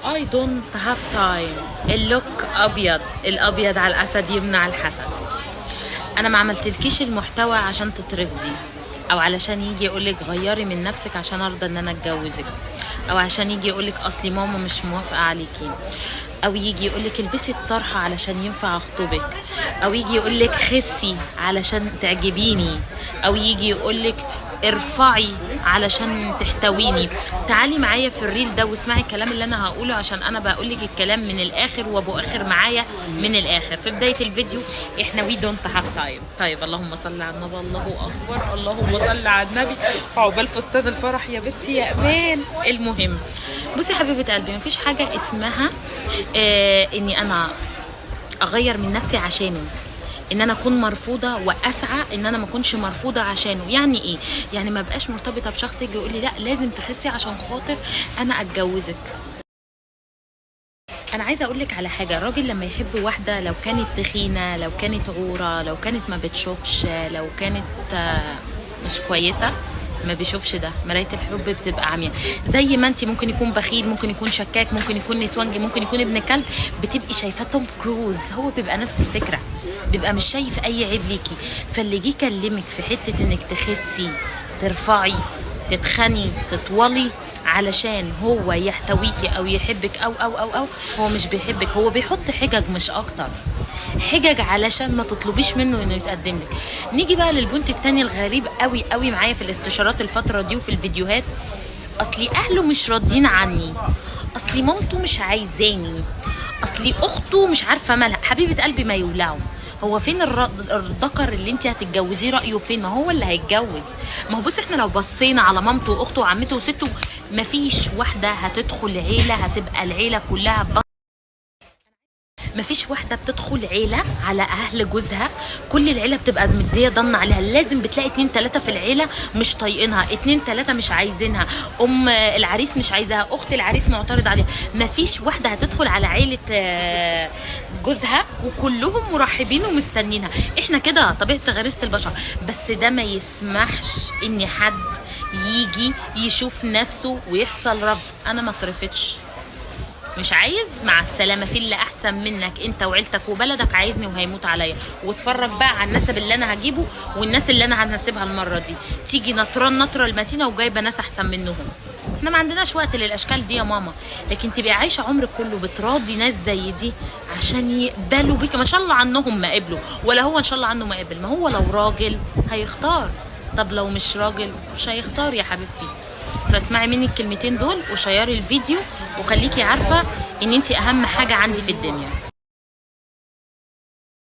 I don't have time. اللوك ابيض، الابيض على الاسد يمنع الحسد. انا ما عملتلكيش المحتوى عشان تترفضي، او علشان يجي يقولك غيري من نفسك عشان ارضى ان انا اتجوزك، او عشان يجي يقولك اصلي ماما مش موافقه عليكي، او يجي يقولك البسي الطرحه علشان ينفع اخطبك، او يجي يقولك خسي علشان تعجبيني، او يجي يقولك ارفعي علشان تحتويني. تعالي معايا في الريل ده واسمعي الكلام اللي انا هقوله، عشان انا بقولك الكلام من الاخر وابو اخر معايا من الاخر. في بدايه الفيديو احنا وي دونت هاف تايم. طيب اللهم صل على النبي، الله اكبر، اللهم صل على النبي. عقبال فستان الفرح يا بنتي يا امان. المهم بصي يا حبيبه قلبي، مفيش حاجه اسمها اني انا اغير من نفسي عشانه، ان انا اكون مرفوضه واسعى ان انا ما اكونش مرفوضه عشانه. يعني ايه؟ يعني ما بقاش مرتبطه بشخص يجي يقول لي لا لازم تخسي عشان خاطر انا اتجوزك. انا عايزه اقول لك على حاجه، الراجل لما يحب واحده لو كانت تخينه، لو كانت عوره، لو كانت ما بتشوفش، لو كانت مش كويسه، ما بيشوفش ده. مرايه الحب بتبقى عمياء. زي ما انت ممكن يكون بخيل، ممكن يكون شكاك، ممكن يكون نسوانجي، ممكن يكون ابن كلب، بتبقي شايفاه توم كروز، هو بيبقى نفس الفكره، بيبقى مش شايف اي عيب ليكي. فاللي جه يكلمك في حته انك تخسي، ترفعي، تتخني، تطولي علشان هو يحتويكي او يحبك او هو مش بيحبك، هو بيحط حجج مش اكتر، حجج علشان ما تطلبيش منه انه يتقدم لك. نيجي بقى للبنت التاني الغريب قوي قوي معايا في الاستشارات الفتره دي وفي الفيديوهات. اصلي اهله مش راضيين عني، اصلي مامته مش عايزاني، اصلي اخته مش عارفه مالها. حبيبه قلبي ما يولعوا. هو فين الذكر اللي انت هتتجوزيه؟ رايه فين؟ ما هو اللي هيتجوز. ما هو بص، احنا لو بصينا على مامته واخته وعمته وسته، مفيش واحده هتدخل عيله هتبقى العيله كلها مفيش واحده بتدخل عيله على اهل جوزها كل العيله بتبقى مديه ضن عليها. لازم بتلاقي 2 3 في العيله مش طايقينها، 2 3 مش عايزينها، العريس مش عايزاها، اخت العريس معترض عليها. مفيش واحده هتدخل على عيله جوزها وكلهم مرحبين ومستنينها. احنا كده طبيعه غريزه البشر. بس ده ما يسمحش ان حد يجي يشوف نفسه ويحصل رفض. انا ما اترفضش، مش عايز، مع السلامه، في اللي احسن منك انت وعيلتك وبلدك عايزني وهيموت عليا. واتفرج بقى على النسب اللي انا هجيبه والناس اللي انا هنسبها المره دي، تيجي نطران نطره المتينه وجايبه ناس احسن منهم. احنا ما عندناش وقت للاشكال دي يا ماما. لكن تبقي عايشه عمرك كله بتراضي ناس زي دي عشان يقبلوا بيك. ما شاء الله عنهم ما قبلوا، ولا هو ان شاء الله عنه ما قبل. ما هو لو راجل هيختار، طب لو مش راجل مش هيختار يا حبيبتي. فاسمعي مني الكلمتين دول وشيري الفيديو وخليكي عارفه ان انتي اهم حاجه عندي في الدنيا.